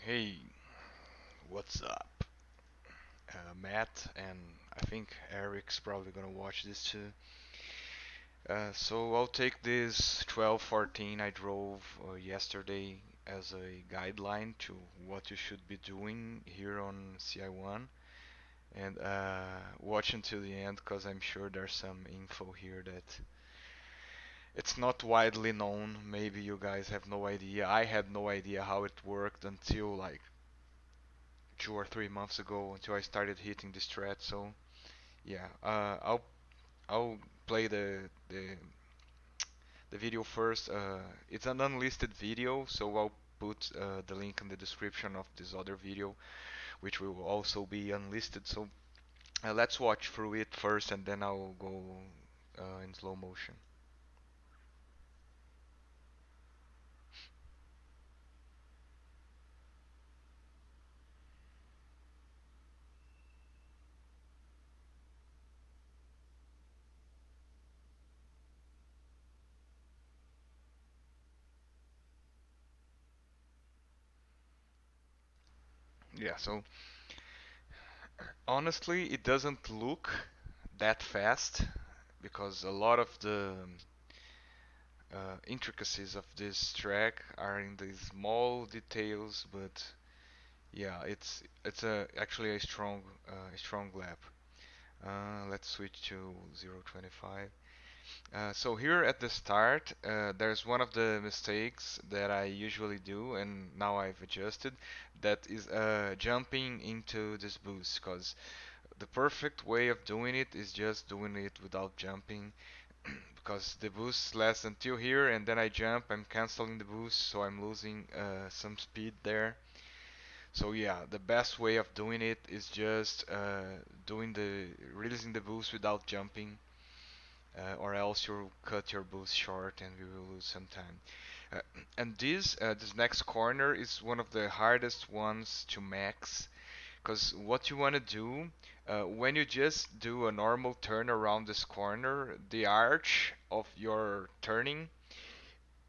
Hey, what's up? Matt, and I think Eric's probably gonna watch this too. So I'll take this 12:14 I drove yesterday as a guideline to what you should be doing here on CI1, and watch until the end because I'm sure there's some info here that it's not widely known. Maybe you guys have no idea. I had no idea how it worked until like 2 or 3 months ago until I started hitting this thread. So yeah, I'll play the video first. It's an unlisted video, so I'll put the link in the description of this other video, which will also be unlisted. So let's watch through it first, and then I'll go in slow motion. Yeah. So honestly, it doesn't look that fast because a lot of the intricacies of this track are in the small details, but yeah, it's actually a strong lap. Let's switch to 0.25. So here at the start, there's one of the mistakes that I usually do, and now I've adjusted. That is jumping into this boost, because the perfect way of doing it is just doing it without jumping, because the boost lasts until here, and then I jump, I'm canceling the boost, so I'm losing some speed there. So yeah, the best way of doing it is just doing the releasing the boost without jumping, or else you'll cut your boost short and we will lose some time. Uh, and this next corner is one of the hardest ones to max, because what you want to do when you just do a normal turn around this corner, the arch of your turning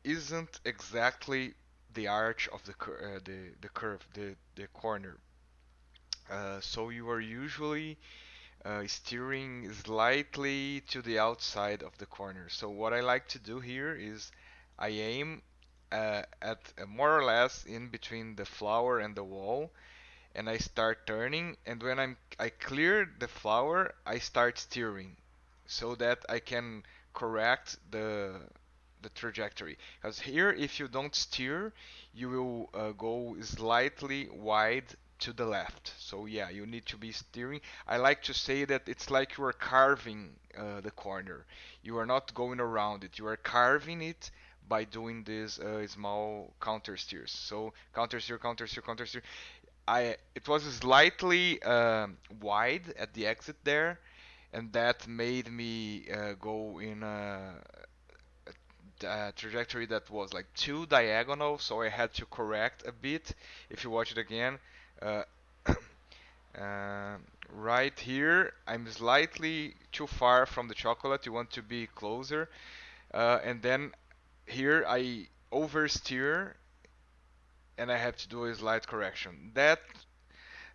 isn't exactly the arch of the curve, the corner. So you are usually steering slightly to the outside of the corner. So what I like to do here is I aim at more or less in between the flower and the wall, and I start turning. And when I clear the flower, I start steering, so that I can correct the trajectory. Because here, if you don't steer, you will go slightly wide to the left. So yeah, you need to be steering. I like to say that it's like you are carving the corner. You are not going around it. You are carving it by doing these small counter steers. So counter steer, counter steer, counter steer. It was slightly wide at the exit there, and that made me go in a trajectory that was like too diagonal, so I had to correct a bit. If you watch it again, uh, uh, right here, I'm slightly too far from the chocolate. You want to be closer, and then here I oversteer, and I have to do a slight correction. That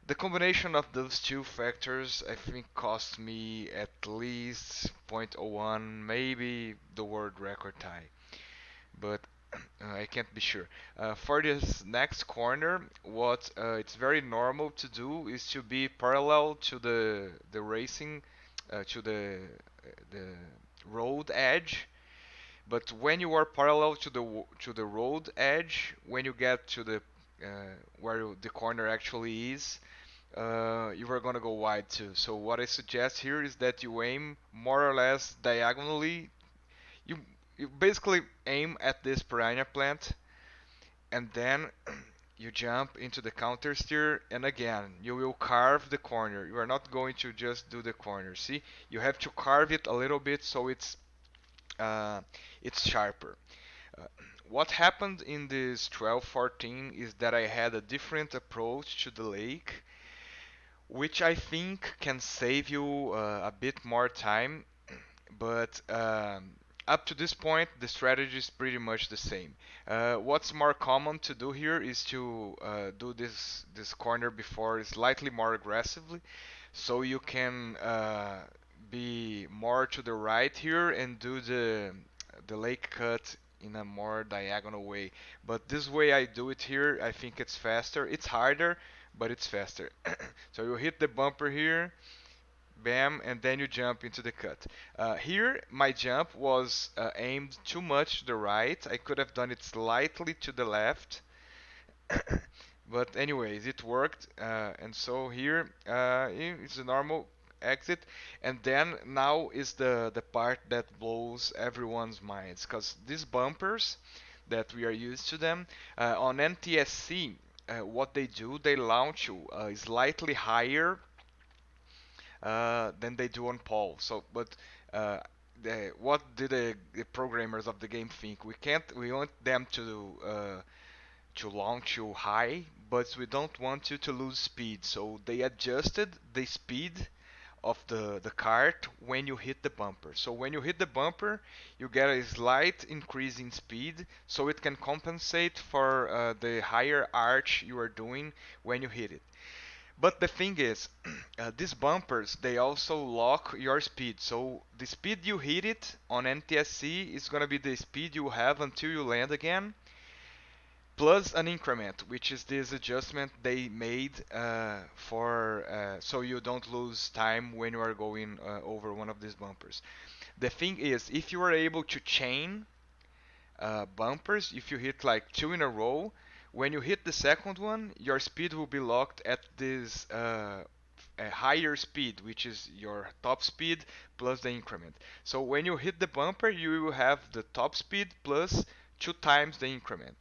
The combination of those two factors, I think, cost me at least zero point zero 0.01, maybe the world record tie, but I can't be sure. For this next corner, what it's very normal to do is to be parallel to the racing, to the road edge. But when you are parallel to the road edge, when you get to the where the corner actually is, you are gonna go wide too. So what I suggest here is that you aim more or less diagonally. You you basically aim at this piranha plant, and then you jump into the counter steer, and again you will carve the corner. You are not going to just do the corner. See, you have to carve it a little bit so uh, it's sharper. Uh, what happened in this 12:14 is that I had a different approach to the lake, which I think can save you a bit more time. But up to this point, the strategy is pretty much the same. What's more common to do here is to do this corner before slightly more aggressively, so you can be more to the right here and do the lake cut in a more diagonal way. But this way I do it here, I think it's faster. It's harder, but it's faster. So you hit the bumper here, bam, and then you jump into the cut. Here, my jump was aimed too much to the right. I could have done it slightly to the left, but anyways, it worked. And so here, it's a normal exit, and then now is the part that blows everyone's minds, because these bumpers that we are used to them on NTSC, what they do, they launch you slightly higher than they do on Paul. So, but uh, what did the programmers of the game think? We want them to launch you high, but we don't want you to lose speed. So they adjusted the speed of the cart when you hit the bumper. So when you hit the bumper, you get a slight increase in speed, so it can compensate for the higher arch you are doing when you hit it. But the thing is, these bumpers they also lock your speed. So the speed you hit it on NTSC is gonna be the speed you have until you land again, plus an increment, which is this adjustment they made for so you don't lose time when you are going over one of these bumpers. The thing is, if you are able to chain bumpers, if you hit like two in a row, when you hit the second one, your speed will be locked at this a higher speed, which is your top speed plus the increment. So when you hit the bumper, you will have the top speed plus two times the increment,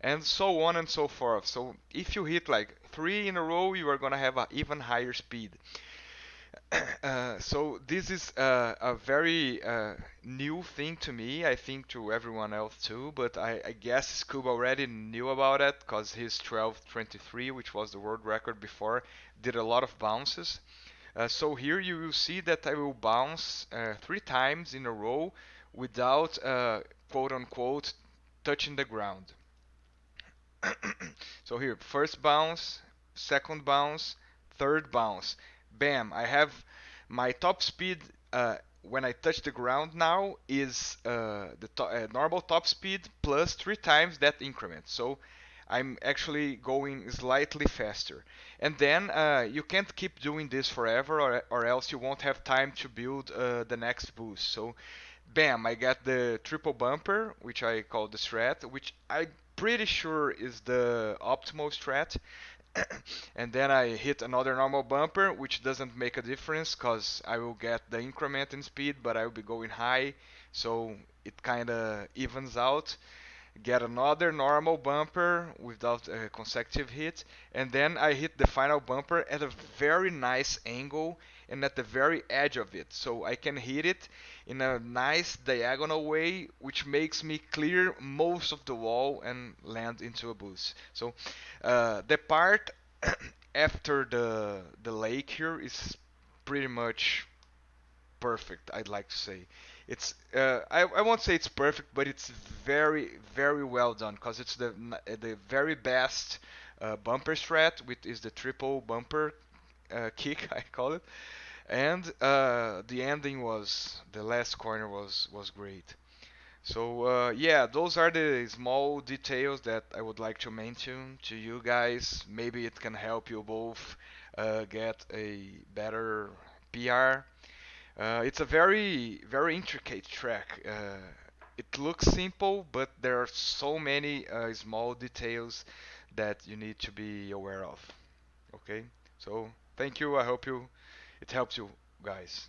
and so on and so forth. So if you hit like three in a row, you are gonna have an even higher speed. So this is a very new thing to me. I think to everyone else too. But I guess Scoob already knew about it because his 12:23, which was the world record before, did a lot of bounces. So here you will see that I will bounce three times in a row without quote unquote touching the ground. So here, first bounce, second bounce, third bounce. Bam! I have my top speed when I touch the ground now is normal top speed plus three times that increment. So I'm actually going slightly faster. And then you can't keep doing this forever, or else you won't have time to build the next boost. So bam, I got the triple bumper, which I call the strat, which I'm pretty sure is the optimal strat. And then I hit another normal bumper, which doesn't make a difference because I will get the increment in speed, but I will be going high, so it kind of evens out. Get another normal bumper without a consecutive hit, and then I hit the final bumper at a very nice angle and at the very edge of it, so I can hit it in a nice diagonal way, which makes me clear most of the wall and land into a boost. So the part after the lake here is pretty much perfect. I'd like to say it's I won't say it's perfect, but it's very well done because it's the very best bumper strat, which is the triple bumper kick I call it, and the ending was the last corner was great. So yeah, those are the small details that I would like to mention to you guys. Maybe it can help you both get a better PR. It's a very intricate track. It looks simple, but there are so many small details that you need to be aware of. Okay, so thank you. I hope it helps you guys.